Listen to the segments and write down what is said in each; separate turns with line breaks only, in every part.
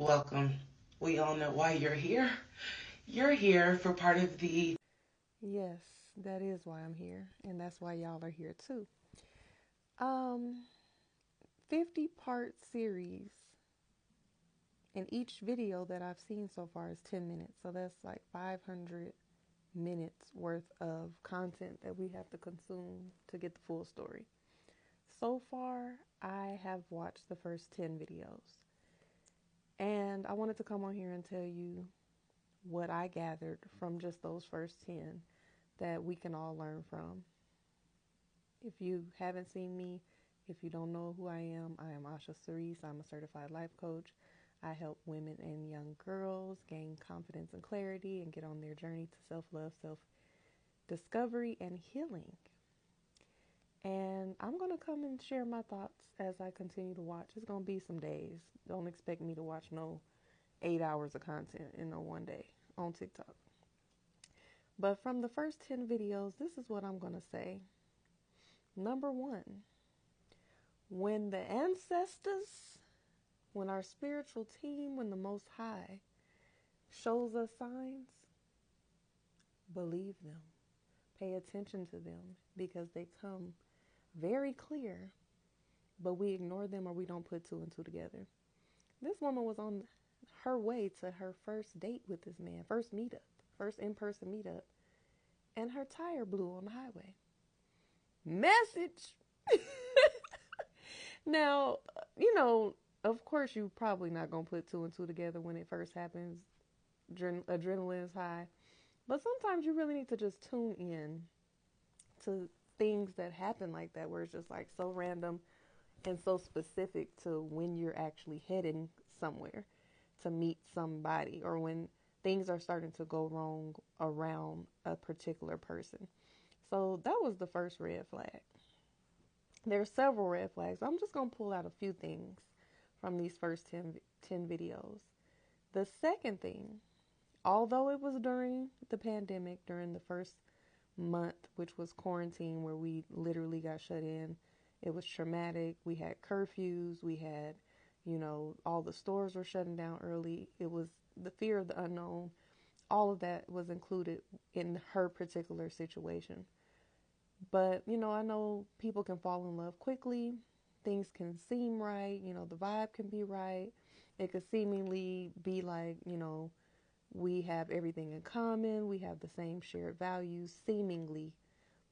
welcome. We all know why you're here. You're here for part of the
Yes, that is why I'm here, and that's why y'all are here too. Um, 50-part series, and each video that I've seen so far is 10 minutes. So that's like 500 minutes worth of content that we have to consume to get the full story. So far, I have watched the first 10 videos, and I wanted to come on here and tell you what I gathered from just those first 10 that we can all learn from. If you haven't seen me, if you don't know who I am Asha Cerise. I'm a certified life coach. I help women and young girls gain confidence and clarity and get on their journey to self-love, self-discovery, and healing. And I'm going to come and share my thoughts as I continue to watch. It's going to be some days. Don't expect me to watch no 8 hours of content in no one day on TikTok. But from the first 10 videos, this is what I'm going to say. Number one, when the ancestors, when our spiritual team, when the Most High shows us signs, believe them. Pay attention to them because they come very clear, but we ignore them or we don't put two and two together. This woman was on her way to her first date with this man, first meetup, first in-person meetup, and her tire blew on the highway. Message! Now, of course, you're probably not going to put two and two together when it first happens. Adrenaline is high. But sometimes you really need to just tune in to things that happen like that, where it's just like so random and so specific to when you're actually heading somewhere to meet somebody or when things are starting to go wrong around a particular person. So that was the first red flag. There are several red flags. I'm just going to pull out a few things from these first 10 videos. The second thing, although it was during the pandemic, during the first month, which was quarantine, where we literally got shut in, it was traumatic. We had curfews. We had, all the stores were shutting down early. It was the fear of the unknown. All of that was included in her particular situation. But, I know people can fall in love quickly. Things can seem right. The vibe can be right. It could seemingly be like, we have everything in common. We have the same shared values, seemingly.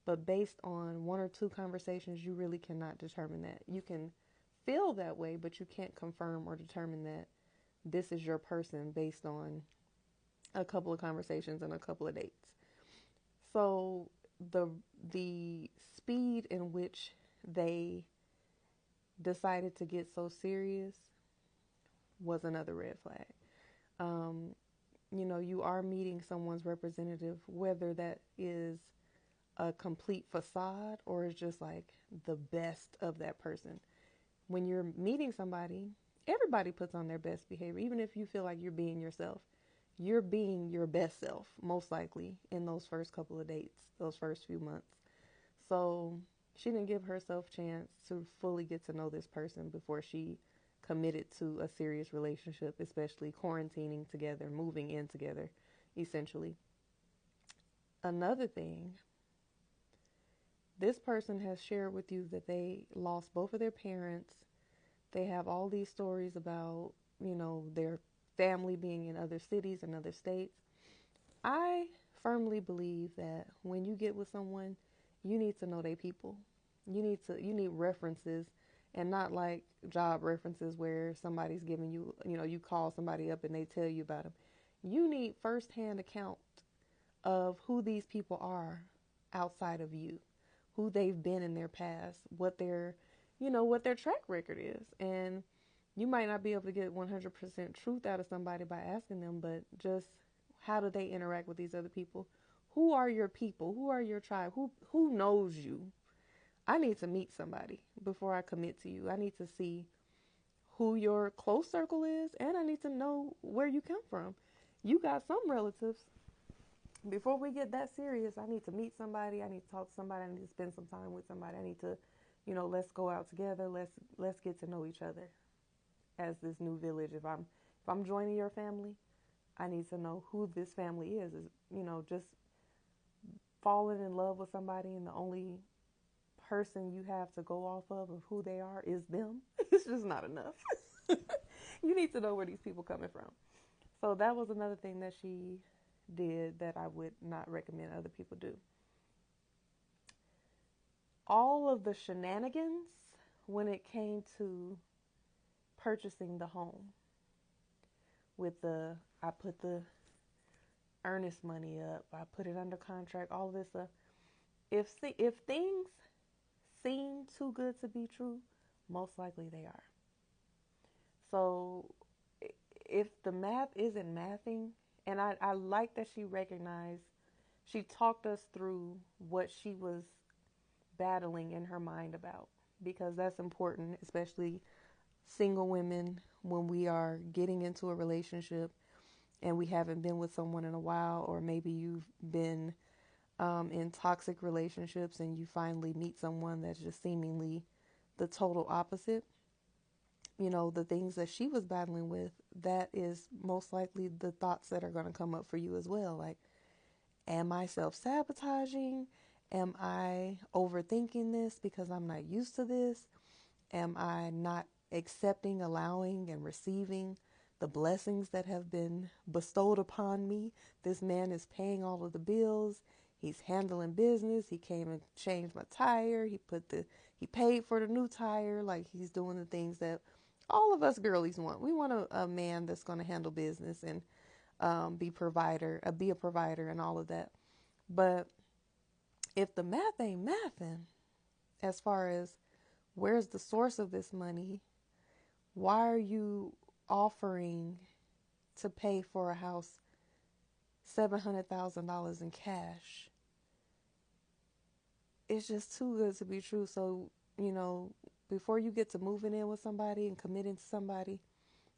But based on one or two conversations, you really cannot determine that. You can feel that way, but you can't confirm or determine that this is your person based on a couple of conversations and a couple of dates. So the the speed in which they decided to get so serious was another red flag. Um, you are meeting someone's representative, whether that is a complete facade or is just like the best of that person. When you're meeting somebody, everybody puts on their best behavior, even if you feel like you're being yourself. You're being your best self, most likely, in those first couple of dates, those first few months. So she didn't give herself a chance to fully get to know this person before she committed to a serious relationship, especially quarantining together, moving in together, essentially. Another thing, this person has shared with you that they lost both of their parents. They have all these stories about, their family being in other cities and other states. I firmly believe that when you get with someone, you need to know their people. You need references and not like job references where somebody's giving you, you call somebody up and they tell you about them. You need firsthand account of who these people are outside of you, who they've been in their past, what their track record is. And you might not be able to get 100% truth out of somebody by asking them, but just how do they interact with these other people? Who are your people? Who are your tribe? Who knows you? I need to meet somebody before I commit to you. I need to see who your close circle is, and I need to know where you come from. You got some relatives. Before we get that serious, I need to meet somebody. I need to talk to somebody. I need to spend some time with somebody. I need to, let's go out together. Let's get to know each other as this new village. If I'm joining your family, I need to know who this family is. Just falling in love with somebody and the only person you have to go off of who they are is them. It's just not enough. You need to know where these people coming from. So that was another thing that she did that I would not recommend other people do. All of the shenanigans when it came to purchasing the home with I put the earnest money up, I put it under contract, all of this stuff. If things seem too good to be true, most likely they are. So if the math isn't mathing, and I like that she talked us through what she was battling in her mind about, because that's important, especially single women, when we are getting into a relationship and we haven't been with someone in a while, or maybe you've been in toxic relationships and you finally meet someone that's just seemingly the total opposite. The things that she was battling with, that is most likely the thoughts that are going to come up for you as well. Like, am I self-sabotaging? Am I overthinking this because I'm not used to this? Am I not accepting, allowing, and receiving the blessings that have been bestowed upon me? This man is paying all of the bills. He's handling business. He came and changed my tire. He paid for the new tire. Like, he's doing the things that all of us girlies want. We want a man that's going to handle business and be a provider and all of that. But if the math ain't mathing, as far as where's the source of this money, why are you offering to pay for a house $700,000 in cash? It's just too good to be true. So, before you get to moving in with somebody and committing to somebody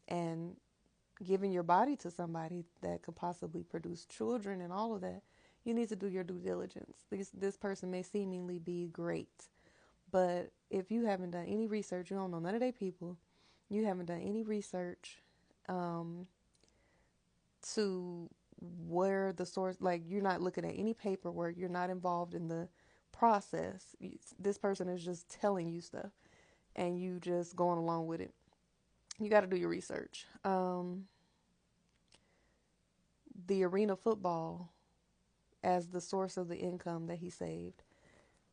and giving your body to somebody that could possibly produce children and all of that, you need to do your due diligence. This person may seemingly be great, but if you haven't done any research, you don't know none of their people, you haven't done any research to where the source, like, you're not looking at any paperwork, you're not involved in the process. This person is just telling you stuff and you just going along with it. You got to do your research. The arena football as the source of the income that he saved.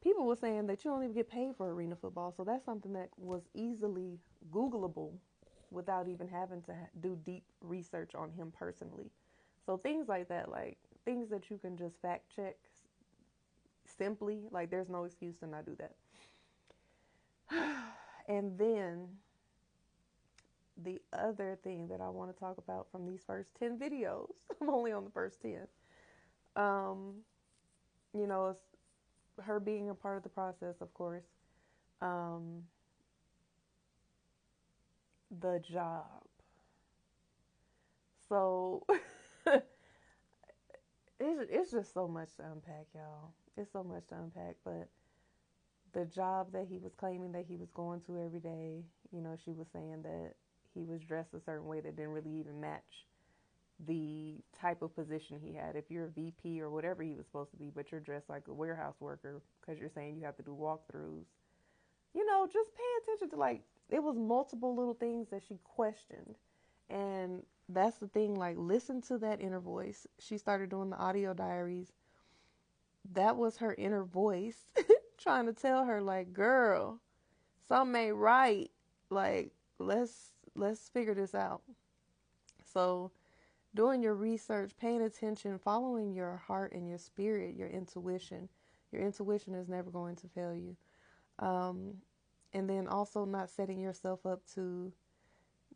People were saying that you don't even get paid for arena football, so that's something that was easily Googleable without even having to do deep research on him personally. So things like that, like things that you can just fact check simply, like there's no excuse to not do that. And then the other thing that I want to talk about from these first 10 videos, I'm only on the first 10, it's her being a part of the process, of course. The job. So it's just so much to unpack, y'all. It's so much to unpack, but the job that he was claiming that he was going to every day, she was saying that he was dressed a certain way that didn't really even match the type of position he had. If you're a VP or whatever he was supposed to be, but you're dressed like a warehouse worker because you're saying you have to do walkthroughs, just pay attention to, like, it was multiple little things that she questioned. And that's the thing, like, listen to that inner voice. She started doing the audio diaries. That was her inner voice trying to tell her, like, girl, something ain't right. Like, let's figure this out. So doing your research, paying attention, following your heart and your spirit, your intuition. Your intuition is never going to fail you. And then also not setting yourself up to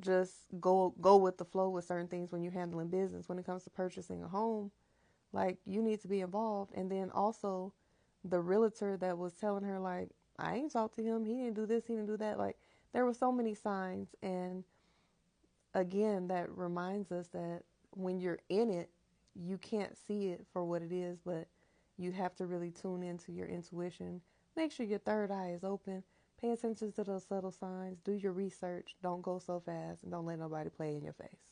just go with the flow with certain things when you're handling business. When it comes to purchasing a home, like, you need to be involved. And then also the realtor that was telling her, like, I ain't talked to him, he didn't do this, he didn't do that. Like, there were so many signs. And again, that reminds us that when you're in it, you can't see it for what it is, but you have to really tune into your intuition. Make sure your third eye is open. Pay attention to those subtle signs. Do your research. Don't go so fast, and don't let nobody play in your face.